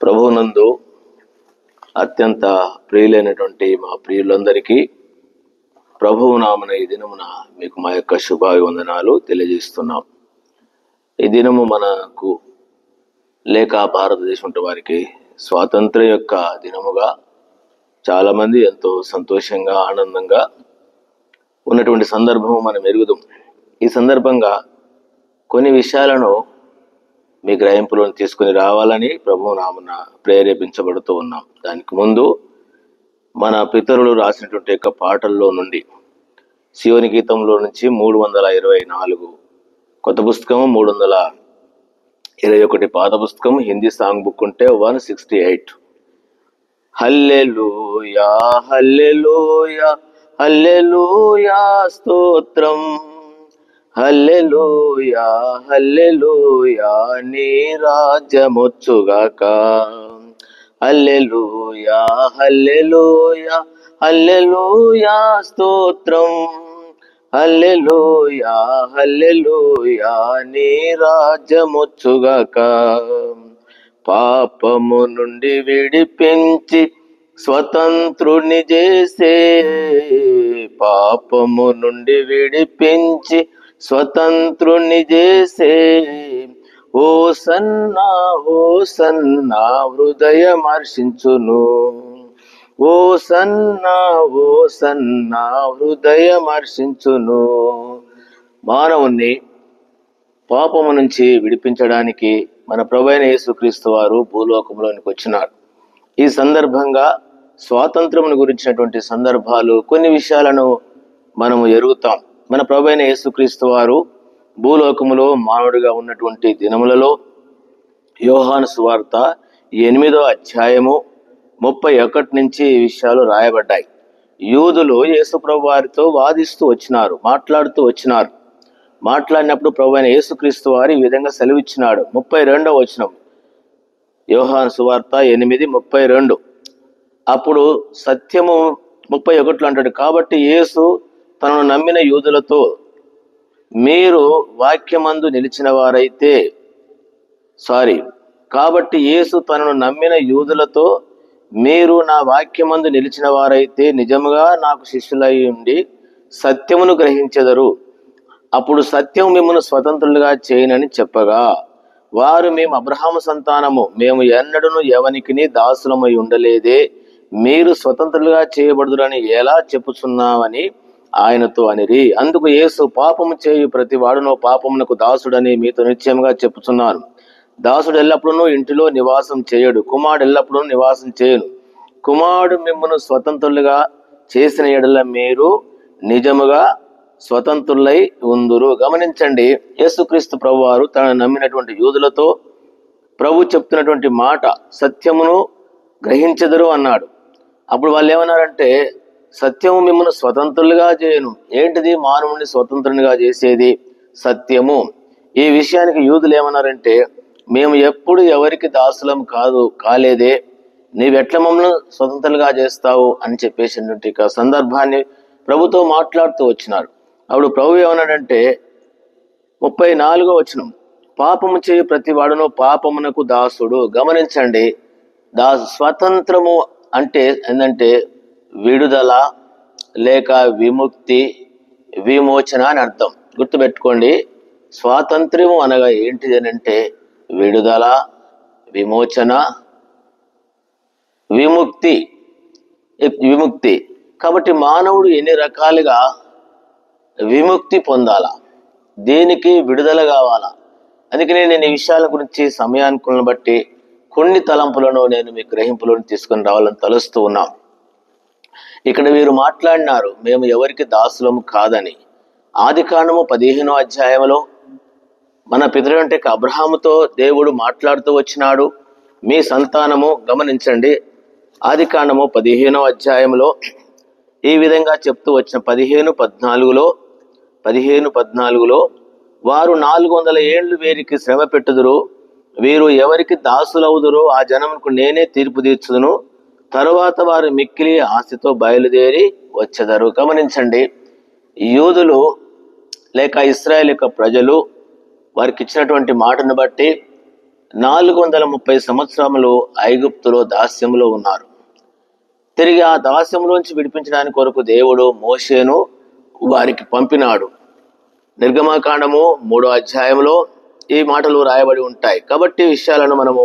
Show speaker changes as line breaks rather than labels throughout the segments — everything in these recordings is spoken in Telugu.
ప్రభువునందు అత్యంత ప్రియులైనటువంటి మా ప్రియులందరికీ ప్రభువు నామన ఈ దినమున మీకు మా యొక్క శుభాభివందనాలు తెలియజేస్తున్నాం. ఈ దినము మనకు లేక భారతదేశం వారికి స్వాతంత్ర్యం యొక్క దినముగా చాలామంది ఎంతో సంతోషంగా ఆనందంగా ఉన్నటువంటి సందర్భము మనం ఎరుగుదాం. ఈ సందర్భంగా కొన్ని విషయాలను మీ గ్రహింపులను తీసుకుని రావాలని ప్రభువు నామన ప్రేరేపించబడుతూ ఉన్నాం. దానికి ముందు మన పితరులు రాసినటువంటి యొక్క పాటల్లో నుండి సియోని గీతంలో నుంచి 324 కొత్త పుస్తకము, 321 పాత పుస్తకం, హిందీ సాంగ్ బుక్ ఉంటే 168. హల్లెలూయా హల్లెలూయా హల్లెలూయా స్తోత్రం, హల్లెలూయా హల్లెలూయా నీ రాజ్యమొచ్చుగాక. హల్లెలూయా హల్లెలూయా హల్లెలూయా స్తోత్రం, హల్లెలూయా హల్లెలూయా నీ రాజ్యమొచ్చుగాక. పాపము నుండి విడిపించి స్వతంత్రుని చేసే, పాపము నుండి విడిపించి స్వతంత్రుని చేసే, ఓ సన్నా ఓ సన్నా హృదయమర్షించును, ఓ సన్నా ఓ సన్నా హృదయమర్షించును. మానవుణ్ణి పాపము నుంచి విడిపించడానికి మన ప్రభువైన యేసుక్రీస్తు వారు భూలోకంలోనికి వచ్చినారు. ఈ సందర్భంగా స్వాతంత్రమును గురించినటువంటి సందర్భాలు కొన్ని విషయాలను మనము ఎరుగుతాం. మన ప్రభువైన యేసుక్రీస్తు వారు భూలోకములో మానవుడిగా ఉన్నటువంటి దినములలో యోహాను సువార్త 8వ అధ్యాయము 31 నుంచి ఈ విషయాలు రాయబడ్డాయి. యూదులు యేసుప్రభు వారితో వాదిస్తూ వచ్చినారు, మాట్లాడుతూ వచ్చినారు. మాట్లాడినప్పుడు ప్రభువైన యేసుక్రీస్తు వారు ఈ విధంగా సెలవిచ్చినాడు. 32వ వచనం యోహాను సువార్త 8:32. అప్పుడు సత్యము 31 అంటాడు, కాబట్టి యేసు తనను నమ్మిన యూదులతో, మీరు వాక్యమందు నిలిచిన వారైతే కాబట్టి యేసు తనను నమ్మిన యూదులతో, మీరు నా వాక్యమందు నిలిచిన వారైతే నిజముగా నాకు శిష్యులై ఉండి సత్యమును గ్రహించెదరు. అప్పుడు సత్యం మిమ్మల్ని స్వతంత్రులుగా చేయనని చెప్పగా, వారు మేము అబ్రహాము సంతానము, మేము ఎన్నడూను ఎవనికిని దాసులమై ఉండలేదే, మీరు స్వతంత్రులుగా చేయబడుదురని ఎలా చెప్పుచున్నామని ఆయనతో అనిరి. అందుకు యేసు, పాపము చేయు ప్రతి వాడునో పాపమునకు దాసుడని మీతో నిశ్చయముగా చెప్పుచున్నాను. దాసుడు ఎల్లప్పుడూ ఇంటిలో నివాసం చేయడు, కుమారుడు ఎల్లప్పుడూ నివాసం చేయను. కుమారుడు మిమ్మల్ని స్వతంత్రులుగా చేసిన ఎడల మీరు నిజముగా స్వతంత్రులై ఉందురు. గమనించండి, యేసుక్రీస్తు ప్రభు వారు తనను నమ్మినటువంటి యూదులతో ప్రభు చెప్తున్నటువంటి మాట, సత్యమును గ్రహించెదరు అన్నాడు. అప్పుడు వాళ్ళు ఏమన్నారంటే, సత్యము మిమ్మల్ని స్వతంత్రులుగా చేయను. ఏంటిది మానవుని స్వతంత్రునిగా చేసేది? సత్యము. ఈ విషయానికి యూదులు ఏమన్నారంటే, మేము ఎప్పుడు ఎవరికి దాసులం కాలేదే, నీవెట్ల మమ్మల్ని స్వతంత్రులుగా చేస్తావు అని చెప్పేసినటువంటి సందర్భాన్ని ప్రభుతో మాట్లాడుతూ వచ్చినారు. అప్పుడు ప్రభు ఏమన్నాడంటే 34వ వచనం, పాపము చేయు ప్రతి వాడును పాపమునకు దాసుడు. గమనించండి, స్వతంత్రము అంటే ఏంటంటే విడుదల లేక విముక్తి, విమోచన అని అర్థం. గుర్తుపెట్టుకోండి, స్వాతంత్ర్యము అనగా ఏంటిది అని అంటే విడుదల, విమోచన, విముక్తి. కాబట్టి మానవుడు ఎన్ని రకాలుగా విముక్తి పొందాలా, దేనికి విడుదల కావాలా. అందుకనే నేను ఈ విషయాల గురించి సమయానుకూలను బట్టి కొన్ని తలంపులను నేను మీ గ్రహింపులను తీసుకొని రావాలని తలుస్తూ ఉన్నాం. ఇక్కడ వీరు మాట్లాడినారు, మేము ఎవరికి దాసులము కాదని. ఆదికాండము 15వ అధ్యాయంలో మన పితరుడంటే అబ్రహాముతో దేవుడు మాట్లాడుతూ వచ్చినాడు, మీ సంతానము. గమనించండి, ఆదికాండము 15వ అధ్యాయంలో ఈ విధంగా చెప్తూ వచ్చిన 15:14లో వారు 400 ఏండ్లు వీరికి శ్రమ పెట్టుదురు, వీరు ఎవరికి దాసులవుదురో ఆ జనమునకు నేనే తీర్పు తీర్చుదును, తరువాత వారు మిక్కిలి ఆస్తితో బయలుదేరి వచ్చెదరు. గమనించండి, యూదులు లేక ఇశ్రాయేలు యొక్క ప్రజలు వారికి ఇచ్చినటువంటి మాటను బట్టి 430 సంవత్సరములు ఐగుప్తులో దాస్యములో ఉన్నారు. తిరిగి ఆ దాస్యంలోంచి విడిపించడానికి కొరకు దేవుడు మోషేను వారికి పంపినాడు. నిర్గమకాండము 3వ అధ్యాయంలో ఈ మాటలు రాయబడి ఉంటాయి. కాబట్టి ఈ విషయాలను మనము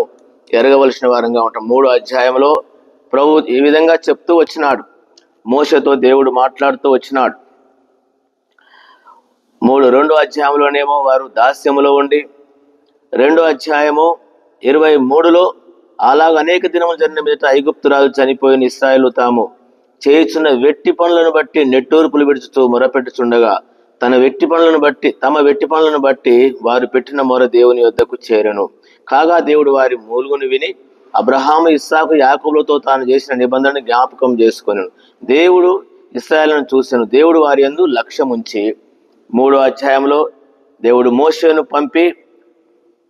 ఎరగవలసిన వారంగా ఉంటాం. 3వ అధ్యాయంలో ప్రభు ఈ విధంగా చెప్తూ వచ్చినాడు, మోషేతో దేవుడు మాట్లాడుతూ వచ్చినాడు. 2వ అధ్యాయంలోనేమో వారు దాస్యములో ఉండి, 2వ అధ్యాయము 23లో అలాగ అనేక దినములు జరిగిన మీదట ఐగుప్తురాజు చనిపోయిన ఇశ్రాయేలు తాము చేయుచున్న వెట్టి పనులను బట్టి నెట్టూర్పులు విడుచుతూ మొరపెట్టుచుండగా తమ వెట్టి పనులను బట్టి వారు పెట్టిన మొర దేవుని యొద్దకు చేరెను. కాగా దేవుడు వారి మూలుగును విని అబ్రహాము, ఇస్సాకు, యాకోబులతో తాను చేసిన నిబంధనను జ్ఞాపకం చేసుకొనెను. దేవుడు ఇశ్రాయేలును చూసెను. దేవుడు వారి యందు లక్ష్యముంచి 3వ అధ్యాయంలో దేవుడు మోషేను పంపి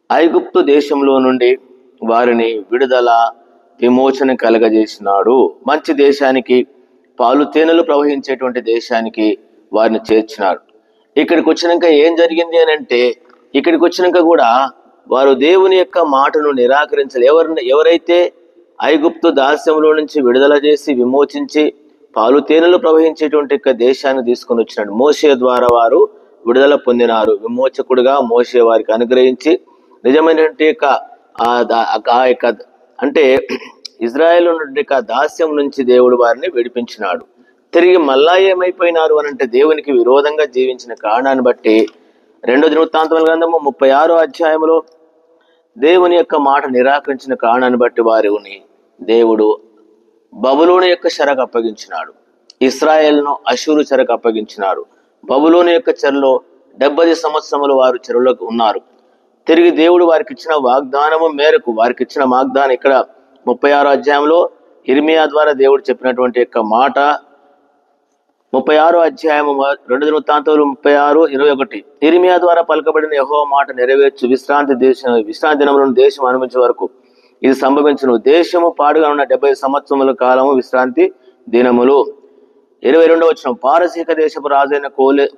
ఐగుప్తు దేశంలో నుండి వారిని విడుదల విమోచన కలగజేసినాడు. మంచి దేశానికి, పాలు తేనెలు ప్రవహించేటువంటి దేశానికి వారిని చేర్చినాడు. ఇక్కడికి వచ్చినాక ఏం జరిగింది అని అంటే, ఇక్కడికి వచ్చినాక కూడా వారు దేవుని యొక్క మాటను నిరాకరించాలి. ఎవరైతే ఐగుప్తు దాస్యంలో నుంచి విడుదల చేసి విమోచించి పాలు తేనెలు ప్రవహించేటువంటి యొక్క దేశాన్ని తీసుకొని వచ్చినాడు. మోషే ద్వారా వారు విడుదల పొందినారు. విమోచకుడుగా మోషే వారికి అనుగ్రహించి నిజమైనటువంటి యొక్క అంటే ఇజ్రాయేల్ నుండి దాస్యం నుంచి దేవుడు వారిని విడిపించినాడు. తిరిగి మళ్ళా ఏమైపోయినారు అని అంటే, దేవునికి విరోధంగా జీవించిన కారణాన్ని బట్టి 2వ దినవృత్తాంతముల గ్రంథము 36వ అధ్యాయంలో దేవుని యొక్క మాట నిరాకరించిన కారణాన్ని బట్టి వారిని దేవుడు బబులోను యొక్క చెరకు అప్పగించినాడు. ఇశ్రాయేలును అషూరు చెరకు అప్పగించినాడు. బబులోను యొక్క చెరలో 70 సంవత్సరములు వారు చెరలో ఉన్నారు. తిరిగి దేవుడు వారికి ఇచ్చిన వాగ్దానము మేరకు, వారికి ఇచ్చిన వాగ్దానం ఇక్కడ 36వ అధ్యాయంలో ఇర్మియా ద్వారా దేవుడు చెప్పినటువంటి యొక్క మాట, 36వ అధ్యాయము 2 దినవృత్తాంతములు 36:21 ఇర్మియా ద్వారా పలకబడిన యెహోవా మాట నెరవేర్చు విశ్రాంతి దినములను దేశం అనుభవించే వరకు ఇది సంభవించును. దేశము పాడుగా ఉన్న 70 సంవత్సరముల కాలము విశ్రాంతి దినములు. 22వ వచనం, పారసీక దేశపు రాజైన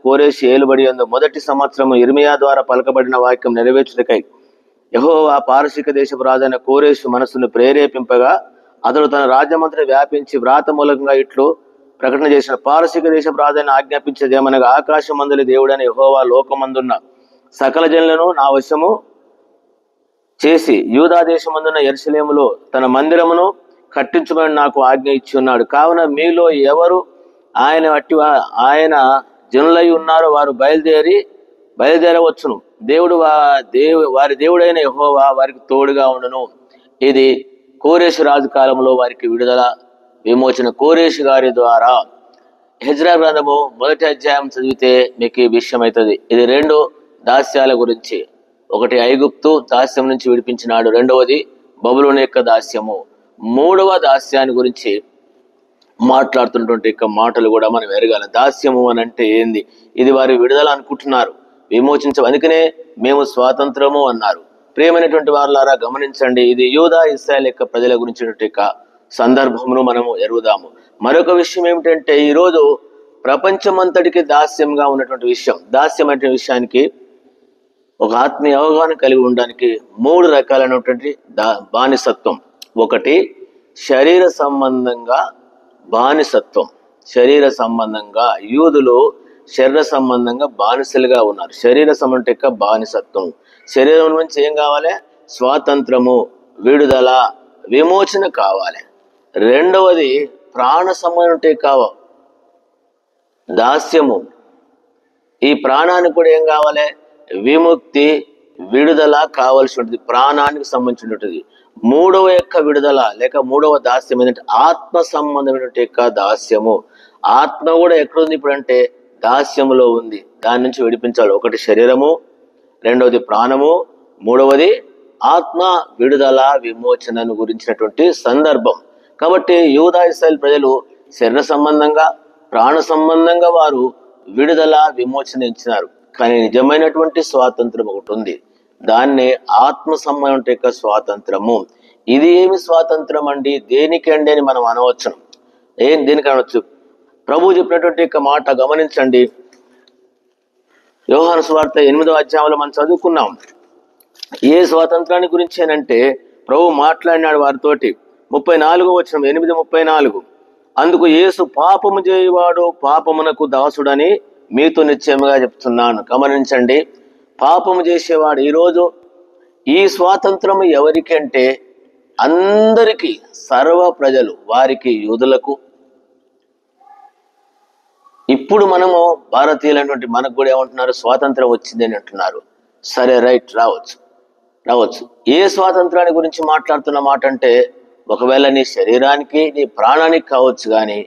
కోరేషు ఏలుబడి యందు మొదటి సంవత్సరము ఇర్మియా ద్వారా పలకబడిన వాక్యం నెరవేర్చుటకై యెహోవా పారసీక దేశపు రాజైన కోరేషు మనస్సును ప్రేరేపింపగా అతడు తన రాజ్యమంతటా వ్యాపించి వ్రాత మూలకంగా ఇట్లు ప్రకటన చేసిన. పారసీక దేశపు రాజైన ఆజ్ఞాపించేది ఏమనగా, ఆకాశం మందులి దేవుడైన యెహోవా లోకమందున్న సకల జనులను నా వశము చేసి యూదా దేశమందున్న యెరూషలేములో తన మందిరమును కట్టించమని నాకు ఆజ్ఞ ఇచ్చి ఉన్నాడు. కావున మీలో ఎవరు ఆయన జనులై ఉన్నారో వారు బయలుదేరవచ్చును. వారి దేవుడైన యెహోవా వారికి తోడుగా ఉండును. ఇది కోరేషు రాజు కాలంలో వారికి విడుదల విమోచన కోరేషు గారి ద్వారా. హెజ్రా గ్రంథము 1వ అధ్యాయం చదివితే మీకు ఈ విషయం అవుతుంది. ఇది 2 దాస్యాల గురించి. ఒకటి ఐగుప్తు దాస్యం నుంచి విడిపించినాడు, 2వది బబులోను యొక్క దాస్యము. 3వ దాస్యాన్ని గురించి మాట్లాడుతున్నటువంటి యొక్క మాటలు కూడా మనం ఎరగాలి. దాస్యము అని అంటే ఏంది? ఇది వారి విడుదల అనుకుంటున్నారు, అందుకనే మేము స్వాతంత్రము అన్నారు. ప్రియమైనటువంటి వారులారా గమనించండి, ఇది యూదా ఇశ్రాయేలు యొక్క ప్రజల గురించినటువంటి యొక్క సందర్భమును మనము ఎరుగుదాము. మరొక విషయం ఏమిటంటే, ఈరోజు ప్రపంచమంతటికి దాస్యంగా ఉన్నటువంటి విషయం, దాస్యం అనే విషయానికి ఒక ఆత్మీయ అవగాహన కలిగి ఉండడానికి 3 రకాలైనటువంటి బానిసత్వం. ఒకటి శరీర సంబంధంగా బానిసత్వం. శరీర సంబంధంగా యూదులు శరీర సంబంధంగా బానిసలుగా ఉన్నారు. శరీర సంబంధం యొక్క బానిసత్వం. శరీరం నుంచి ఏం కావాలి? స్వాతంత్రము, విడుదల, విమోచన కావాలి. 2వది ప్రాణ సంబంధం కావాలి, దాస్యము. ఈ ప్రాణానికి కూడా ఏం కావాలి? విముక్తి, విడుదల కావాల్సి ఉంటుంది, ప్రాణానికి సంబంధించినటువంటిది. 3వ యొక్క విడుదల లేక 3వ దాస్యం ఏంటంటే ఆత్మ సంబంధమైనటువంటి యొక్క దాస్యము. ఆత్మ కూడా ఎక్కడుంది ఇప్పుడు అంటే దాస్యములో ఉంది, దాని నుంచి విడిపించాలి. ఒకటి శరీరము, 2వది ప్రాణము, 3వది ఆత్మ విడుదల విమోచనను గురించినటువంటి సందర్భం. కాబట్టి యూదా ఇశ్రాయేలు ప్రజలు శరీర సంబంధంగా ప్రాణ సంబంధంగా వారు విడుదల విమోచన ఇచ్చినారు. కానీ నిజమైనటువంటి స్వాతంత్రం ఒకటి ఉంది, దాన్నే ఆత్మ సంబంధం యొక్క స్వాతంత్రము. ఇది ఏమి స్వాతంత్రం అండి, దేనికండి అని మనం అనవచ్చు. దేనికి అనవచ్చు? ప్రభు చెప్పినటువంటి యొక్క మాట గమనించండి. యోహాను సువార్త 8వ అధ్యాయంలో మనం చదువుకున్నాం. ఏ స్వాతంత్రాన్ని గురించి అంటే ప్రభు మాట్లాడినాడు వారితోటి. 34వ వచనం, 8:34. అందుకు యేసు, పాపము చేయువాడు పాపమునకు దాసుడని మీతో నిశ్చయముగా చెప్తున్నాను. గమనించండి, పాపము చేసేవాడు. ఈరోజు ఈ స్వాతంత్రం ఎవరికి అంటే అందరికీ, సర్వ ప్రజలు, వారికి, యూదులకు. ఇప్పుడు మనము భారతీయులైనటువంటి మనకు కూడా ఏమంటున్నారు, స్వాతంత్రం వచ్చింది అని అంటున్నారు. సరే, రైట్, రావచ్చు. ఏ స్వాతంత్రాన్ని గురించి మాట్లాడుతున్న మాట అంటే, ఒకవేళ నీ శరీరానికి, నీ ప్రాణానికి కావచ్చు, కానీ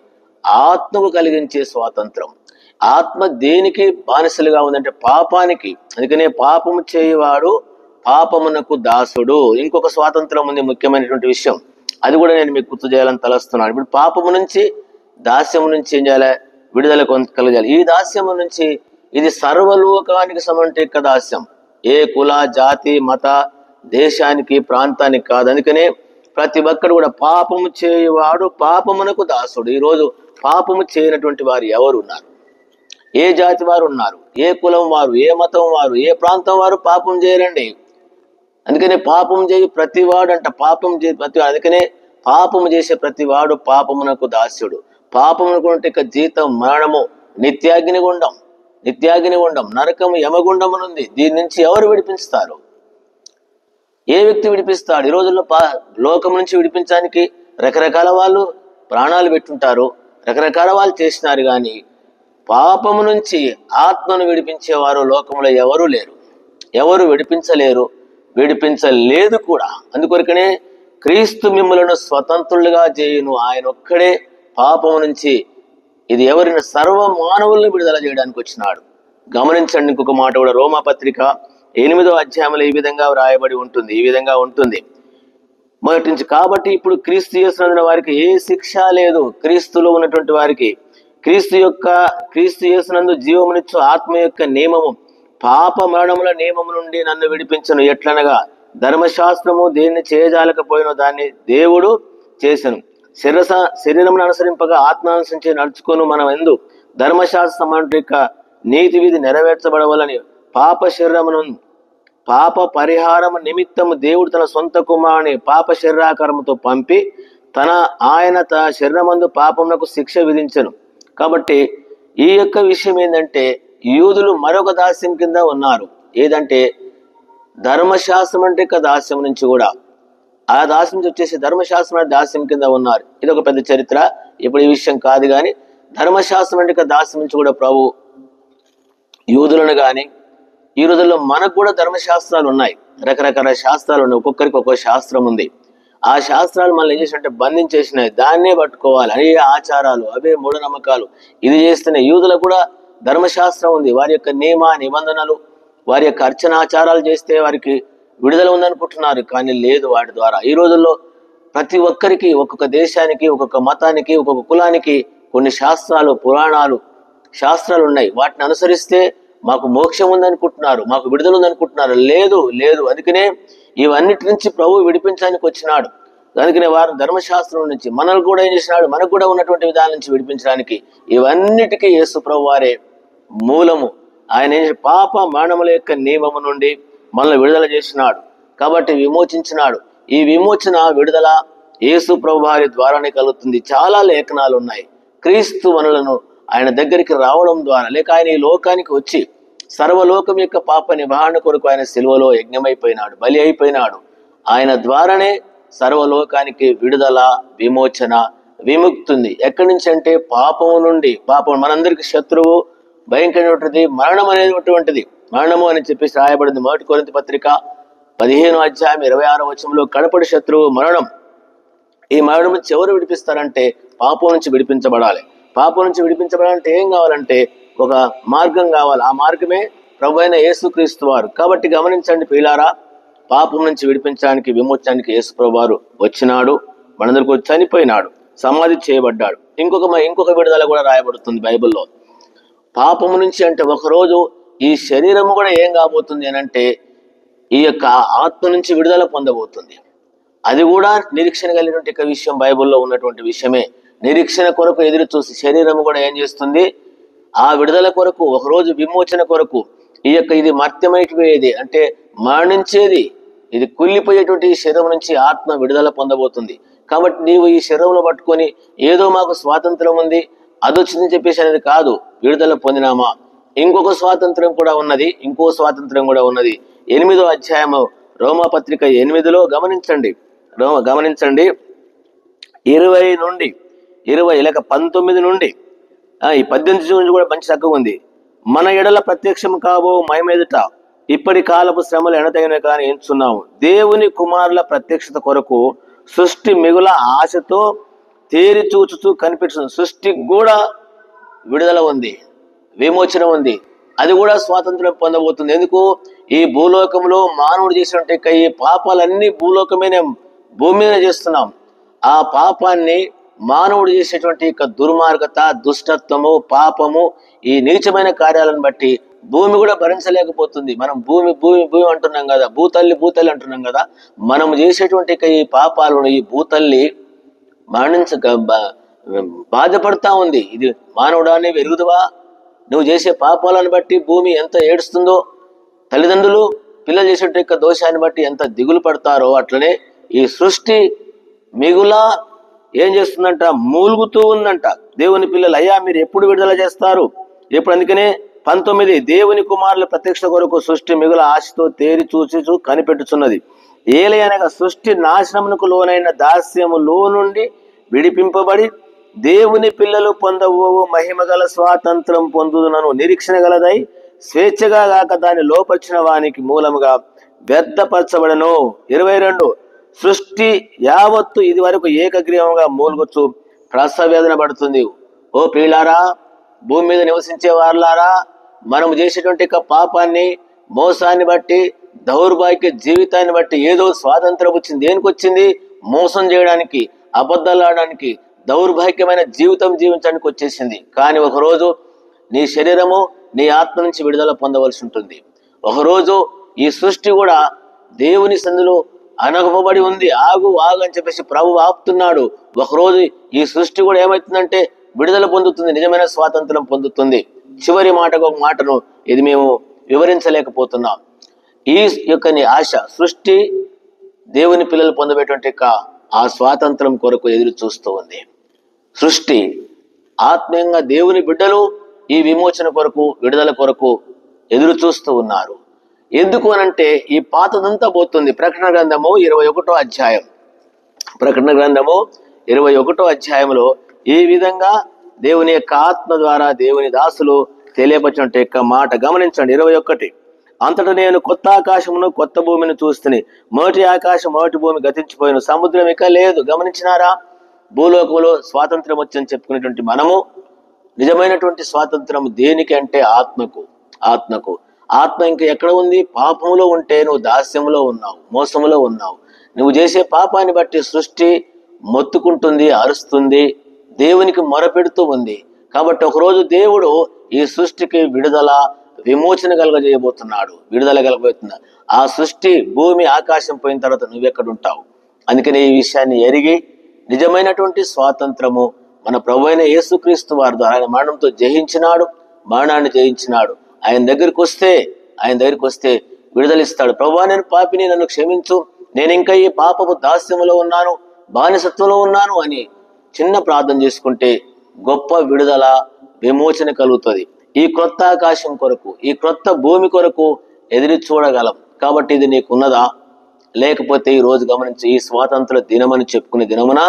ఆత్మకు కలిగించే స్వాతంత్రం. ఆత్మ దేనికి బానిసలుగా ఉందంటే పాపానికి. అందుకనే పాపము చేయువాడు పాపమునకు దాసుడు. ఇంకొక స్వాతంత్రం ఉంది, ముఖ్యమైనటువంటి విషయం. అది కూడా నేను మీకు గుర్తు చేయాలని తలస్తున్నాను. ఇప్పుడు పాపము నుంచి, దాస్యము నుంచి ఏం చేయాలి, విడుదల కలగాలి. ఈ దాస్యము నుంచి, ఇది సర్వలోకానికి సమంటిక దాస్యం. ఏ కుల, జాతి, మత, దేశానికి, ప్రాంతానికి కాదు. అందుకనే ప్రతి ఒక్కరు కూడా పాపము చేయువాడు పాపమునకు దాసుడు. ఈరోజు పాపము చేయనటువంటి వారు ఎవరు ఉన్నారు? ఏ జాతి వారు ఉన్నారు? ఏ కులం వారు, ఏ మతం వారు, ఏ ప్రాంతం వారు పాపం చేయరండి. అందుకనే పాపం చేయి ప్రతివాడు అంట, పాపం చేయి ప్రతివాడు. అందుకనే పాపము చేసే ప్రతివాడు పాపమునకు దాస్యుడు. పాపమునకు జీతం మరణము, నిత్యాగ్నిగుండం, నరకము, యమగుండమునుంది. దీని నుంచి ఎవరు విడిపిస్తారు? ఏ వ్యక్తి విడిపిస్తాడు? ఈ రోజుల్లో లోకం నుంచి విడిపించడానికి రకరకాల వాళ్ళు ప్రాణాలు పెట్టుంటారు, రకరకాల వాళ్ళు చేసినారు. కానీ పాపము నుంచి ఆత్మను విడిపించేవారు లోకంలో ఎవరు లేరు, ఎవరు విడిపించలేదు కూడా. అందుకొరకనే క్రీస్తు మిమ్ములను స్వతంత్రులుగా చేయును. ఆయన ఒక్కడే పాపము నుంచి, ఇది ఎవరిని, సర్వ మానవుల్ని విడుదల చేయడానికి వచ్చినాడు. గమనించండి, ఇంకొక మాట కూడా రోమాపత్రిక 8వ అధ్యాయంలో ఈ విధంగా వ్రాయబడి ఉంటుంది. ఈ విధంగా ఉంటుంది మొదటి నుంచి. కాబట్టి ఇప్పుడు క్రీస్తు యేసునందున వారికి ఏ శిక్ష లేదు. క్రీస్తులో ఉన్నటువంటి వారికి క్రీస్తు యేసునందు జీవమునిచ్చు ఆత్మ యొక్క నియమము పాప మరణముల నియమము నుండి నన్ను విడిపించను. ఎట్లనగా ధర్మశాస్త్రము దేన్ని చేయజాలకపోయినో దాన్ని దేవుడు చేసెను. శరీరమును అనుసరింపగా ఆత్మ అనుసరించి నడుచుకొని మనం ఎందు ధర్మశాస్త్రం యొక్క నీతి విధి నెరవేర్చబడవలని పాప పరిహారము నిమిత్తము దేవుడు తన సొంత కుమారుని పాప శరీరాకారముతో పంపి ఆయన శరీరమందు పాపమునకు శిక్ష విధించెను. కాబట్టి ఈ యొక్క విషయం ఏంటంటే, యూదులు మరొక దాస్యం కింద ఉన్నారు. ఏదంటే ధర్మశాస్త్రం అంటే దాస్యం నుంచి కూడా, ఆ దాస్యం నుంచి వచ్చేసి ధర్మశాస్త్రం దాస్యం కింద ఉన్నారు. ఇది ఒక పెద్ద చరిత్ర, ఇప్పుడు ఈ విషయం కాదు. కానీ ధర్మశాస్త్రం అంటే దాస్యం నుంచి కూడా ప్రభు యూదులను కానీ, ఈ రోజుల్లో మనకు కూడా ధర్మశాస్త్రాలు ఉన్నాయి, రకరకాల శాస్త్రాలు ఉన్నాయి, ఒక్కొక్కరికి ఒక్కొక్క శాస్త్రం ఉంది. ఆ శాస్త్రాలు మనల్ని ఏం చేసినట్టే బంధించేసినాయి. దాన్నే పట్టుకోవాలి, అవే ఆచారాలు, అవే మూఢనమ్మకాలు. ఇది చేస్తేనే యూదులకు కూడా ధర్మశాస్త్రం ఉంది, వారి యొక్క నియమ నిబంధనలు, వారి యొక్క అర్చనాచారాలు చేస్తే వారికి విడుదల ఉందనుకుంటున్నారు. కానీ లేదు. వాటి ద్వారా ఈ రోజుల్లో ప్రతి ఒక్కరికి, ఒక్కొక్క దేశానికి, ఒక్కొక్క మతానికి, ఒక్కొక్క కులానికి కొన్ని శాస్త్రాలు, పురాణాలు, శాస్త్రాలు ఉన్నాయి. వాటిని అనుసరిస్తే మాకు మోక్షం ఉందనుకుంటున్నారు, మాకు విడుదల ఉందనుకుంటున్నారు. లేదు. అందుకనే ఇవన్నిటి నుంచి ప్రభు విడిపించడానికి వచ్చినాడు. అందుకనే వారు ధర్మశాస్త్రం నుంచి మనల్ని కూడా ఏం చేసినాడు, మనకు కూడా ఉన్నటువంటి విధానం నుంచి విడిపించడానికి. ఇవన్నిటికీ యేసు ప్రభు వారే మూలము. ఆయన పాప మరణముల యొక్క నియమము నుండి మనల్ని విడుదల చేసినాడు, కాబట్టి విమోచించినాడు. ఈ విమోచన, విడుదల యేసు ప్రభు వారి ద్వారానే కలుగుతుంది. చాలా లేఖనాలు ఉన్నాయి. క్రీస్తు మనలను ఆయన దగ్గరికి రావడం ద్వారా, లేక ఆయన ఈ లోకానికి వచ్చి సర్వలోకం యొక్క పాప నివారణ కొరకు ఆయన సిలువలో యజ్ఞమైపోయినాడు, బలి అయిపోయినాడు. ఆయన ద్వారానే సర్వలోకానికి విడుదల, విమోచన, విముక్తుంది. ఎక్కడి నుంచి అంటే పాపము నుండి. పాపం మనందరికి శత్రువు, భయంకరమైనటువంటిది మరణం అనేటువంటిది. మరణము అని చెప్పేసి రాయబడింది 1 కొరింథీ పత్రిక 15వ అధ్యాయం 26వ వచనంలో. కడపడి శత్రువు మరణం. ఈ మరణం నుంచి ఎవరు విడిపిస్తారంటే పాపం నుంచి విడిపించబడాలి. పాపం నుంచి విడిపించబడాలంటే ఏం కావాలంటే ఒక మార్గం కావాలి. ఆ మార్గమే ప్రభు అయిన యేసుక్రీస్తు వారు. కాబట్టి గమనించండి ప్రియులారా, పాపం నుంచి విడిపించడానికి, విమోచనానికి యేసు ప్రభు వారు వచ్చినాడు, మనందరికీ చనిపోయినాడు, సమాధి చేయబడ్డాడు. ఇంకొక విడుదల కూడా రాయబడుతుంది బైబిల్లో. పాపము నుంచి అంటే ఒకరోజు ఈ శరీరము కూడా ఏం కాబోతుంది అని అంటే ఈ యొక్క ఆత్మ నుంచి విడుదల పొందబోతుంది. అది కూడా నిరీక్షణ కలిగినటువంటి విషయం, బైబిల్లో ఉన్నటువంటి విషయమే. నిరీక్షణ కొరకు ఎదురు చూసి శరీరము కూడా ఏం చేస్తుంది, ఆ విడుదల కొరకు, ఒకరోజు విమోచన కొరకు. ఇది మర్త్యమైపోయేది అంటే మరణించేది. ఇది కుళ్ళిపోయేటువంటి ఈ శరీరం నుంచి ఆత్మ విడుదల పొందబోతుంది. కాబట్టి నీవు ఈ శరీరంలో పట్టుకొని ఏదో మాకు స్వాతంత్రం ఉంది, అదొచ్చిందని చెప్పేసి అనేది కాదు. విడుదల పొందినామా? ఇంకొక స్వాతంత్రం కూడా ఉన్నది, ఇంకో స్వాతంత్రం కూడా ఉన్నది. 8వ అధ్యాయము రోమాపత్రిక 8లో గమనించండి. 20 నుండి 20 లేక 19 నుండి ఈ 18 నుంచి కూడా మంచి చక్కగా ఉంది. మన ఎడల ప్రత్యక్షం కాబో మహిమెదుట ఇప్పటి కాలపు శ్రమలు ఎనతగిన కానీ ఎంచున్నాము. దేవుని కుమారుల ప్రత్యక్షత కొరకు సృష్టి మిగుల ఆశతో తేరి చూచుతూ కనిపిస్తుంది. సృష్టికి కూడా విడుదల ఉంది, విమోచన ఉంది. అది కూడా స్వాతంత్రం పొందబోతుంది. ఎందుకు? ఈ భూలోకంలో మానవుడు చేసినట్టు ఈ పాపాలన్నీ భూమి మీద చేస్తున్నాం. ఆ పాపాన్ని మానవుడు చేసేటువంటి దుర్మార్గత, దుష్టత్వము, పాపము, ఈ నీచమైన కార్యాలను బట్టి భూమి కూడా భరించలేకపోతుంది. మనం భూమి భూమి భూమి అంటున్నాం కదా, భూతల్లి అంటున్నాం కదా. మనం చేసేటువంటి ఈ పాపాలను ఈ భూతల్లి బాధపడతా ఉంది. ఇది మానవుడా నీవు ఎరుగుదువా? నువ్వు చేసే పాపాలను బట్టి భూమి ఎంత ఏడుస్తుందో, తల్లిదండ్రులు పిల్లలు చేసేట దోషాన్ని బట్టి ఎంత దిగులు పడతారో, అట్లనే ఈ సృష్టి మిగులా ఏం చేస్తుందంట? మూలుగుతూ ఉందంట. దేవుని పిల్లలు, అయ్యా మీరు ఎప్పుడు విడుదల చేస్తారు? ఎప్పుడు? అందుకనే 19 దేవుని కుమారుల ప్రత్యక్ష కొరకు సృష్టి మిగుల ఆశతో తేరి చూచి కనిపెట్టుచున్నది. ఏలయనగా సృష్టి నాశనమునకు లోనైన దాస్యములో నుండి విడిపింపబడి దేవుని పిల్లలు పొందవో మహిమగల స్వాతంత్రం పొందునను నిరీక్షణ గలదై స్వేచ్ఛగా గాక దాన్ని లోపరిచిన వానికి మూలముగా వ్యర్థపరచబడను. 22 సృష్టి యావత్తు ఇది వరకు ఏకగ్రీవంగా మూలుగుచు ప్రసవేదన పడుతుంది. ఓ ప్రియులారా, భూమి మీద నివసించే వారులారా, మనం చేసేటువంటి పాపాన్ని, మోసాన్ని బట్టి, దౌర్భాగ్య జీవితాన్ని బట్టి ఏదో స్వాతంత్రం వచ్చింది. దేనికి వచ్చింది? మోసం చేయడానికి, అబద్ధాలు ఆడడానికి, దౌర్భాగ్యమైన జీవితం జీవించడానికి వచ్చేసింది. కానీ ఒకరోజు నీ శరీరము నీ ఆత్మ నుంచి విడుదల పొందవలసి ఉంటుంది. ఒకరోజు ఈ సృష్టి కూడా దేవుని సందులో అనగబడి ఉంది. ఆగు అని చెప్పేసి ప్రభు ఆపుతున్నాడు. ఒకరోజు ఈ సృష్టి కూడా ఏమవుతుందంటే విడుదల పొందుతుంది, నిజమైన స్వాతంత్రం పొందుతుంది. చివరి మాటను ఇది మేము వివరించలేకపోతున్నాం. ఈ యొక్క ఆశ సృష్టి దేవుని పిల్లలు పొందబేటువంటి ఆ స్వాతంత్రం కొరకు ఎదురు చూస్తూ ఉంది. సృష్టి ఆత్మీయంగా దేవుని బిడ్డలు ఈ విమోచన కొరకు, విడుదల కొరకు ఎదురు చూస్తూ ఉన్నారు. ఎందుకు అనంటే ఈ పాతదంతా పోతుంది. ప్రకటన గ్రంథము 21వ అధ్యాయం, ప్రకటన గ్రంథము 21వ అధ్యాయంలో ఈ విధంగా దేవుని యొక్క ఆత్మ ద్వారా దేవుని దాసులు తెలియపరిచినట్టు యొక్క మాట గమనించండి. 21 అంతటా నేను కొత్త ఆకాశమును కొత్త భూమిని చూస్తుని, మొదటి ఆకాశం మొదటి భూమి గతించిపోయిన, సముద్రం ఇక లేదు. గమనించినారా? భూలోకంలో స్వాతంత్రం వచ్చని చెప్పుకునేటువంటి మనము నిజమైనటువంటి స్వాతంత్రం దేనికి అంటే ఆత్మకు. ఆత్మ ఇంకా ఎక్కడ ఉంది? పాపంలో ఉంటే నువ్వు దాస్యంలో ఉన్నావు, మోసంలో ఉన్నావు. నువ్వు చేసే పాపాన్ని బట్టి సృష్టి మొత్తుకుంటుంది, అరుస్తుంది, దేవునికి మొరపెడుతూ ఉంది. కాబట్టి ఒకరోజు దేవుడు ఈ సృష్టికి విడుదల, విమోచన కలగజేయబోతున్నాడు. విడుదల కలగబోతున్నాడు. ఆ సృష్టి, భూమి, ఆకాశం పోయిన తర్వాత నువ్వెక్కడుంటావు? అందుకని ఈ విషయాన్ని ఎరిగి నిజమైనటువంటి స్వాతంత్రము మన ప్రభు అయిన యేసుక్రీస్తు వారి ద్వారా ఆయన మరణంతో జయించినాడు, మరణాన్ని జయించినాడు. ఆయన దగ్గరికి వస్తే విడుదలిస్తాడు. ప్రభువా నేను పాపిని, నన్ను క్షమించు, నేను ఇంకా ఈ పాపపు దాస్యములో ఉన్నాను, బానిసత్వంలో ఉన్నాను అని చిన్న ప్రార్థన చేసుకుంటే గొప్ప విడుదల, విమోచన కలుగుతుంది. ఈ క్రొత్త ఆకాశం కొరకు, ఈ క్రొత్త భూమి కొరకు ఎదురు చూడగలం. కాబట్టి ఇది నీకున్నదా? లేకపోతే ఈ రోజు గమనించి ఈ స్వాతంత్ర దినమని చెప్పుకునే దినమున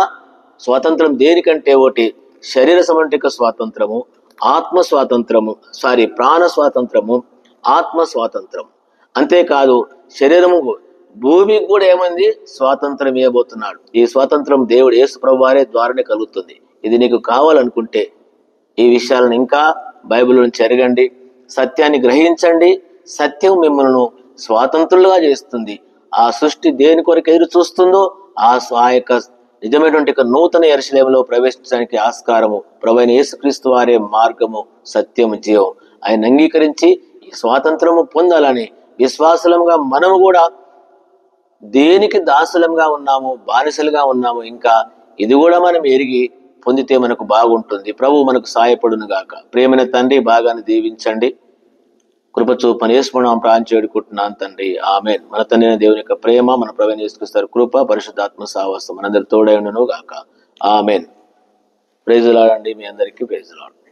స్వాతంత్రం దేనికంటే ఒకటి శరీర సమంటిక స్వాతంత్రము, ఆత్మ స్వాతంత్రము, ప్రాణ స్వాతంత్రము, ఆత్మ స్వాతంత్రం. అంతేకాదు శరీరము, భూమికి కూడా ఏమైంది? స్వాతంత్రం ఇవ్వబోతున్నాడు. ఈ స్వాతంత్రం దేవుడు యేసు ప్రభు వారి ద్వారానే కలుగుతుంది. ఇది నీకు కావాలనుకుంటే ఈ విషయాలను ఇంకా బైబిల్ నుంచి ఎరగండి, సత్యాన్ని గ్రహించండి. సత్యం మిమ్మల్ని స్వాతంత్రులుగా చేస్తుంది. ఆ సృష్టి దేని కొరకు ఎదురు చూస్తుందో ఆ యొక్క నిజమైనటువంటి నూతన యెరూషలేములో ప్రవేశించడానికి ఆస్కారము ప్రభువైన యేసుక్రీస్తు వారే మార్గము, సత్యము, జీవం. ఆయన అంగీకరించి ఈ స్వాతంత్రము పొందాలని విశ్వాసులంగా మనము కూడా దేనికి దాసులంగా ఉన్నాము, బానిసలుగా ఉన్నాము, ఇంకా ఇది కూడా మనం ఎరిగి పొందితే మనకు బాగుంటుంది. ప్రభు మనకు సహాయపడును గాక. ప్రేమైన తండ్రి, బాగాను దీవించండి. కృప చూపని యేసునామమున ప్రార్థించి వేడుకుంటున్నాను తండ్రి. ఆమేన్. మన తండ్రి అయిన దేవుని యొక్క ప్రేమ, మన ప్రభువైన యేసుక్రీస్తు కృప, పరిశుద్ధాత్మ సహవాసం మనందరి తోడై ఉండును గాక. ఆమేన్. ప్రైజ్ ది లార్డ్ అండి. మీ అందరికీ ప్రైజ్ ది లార్డ్.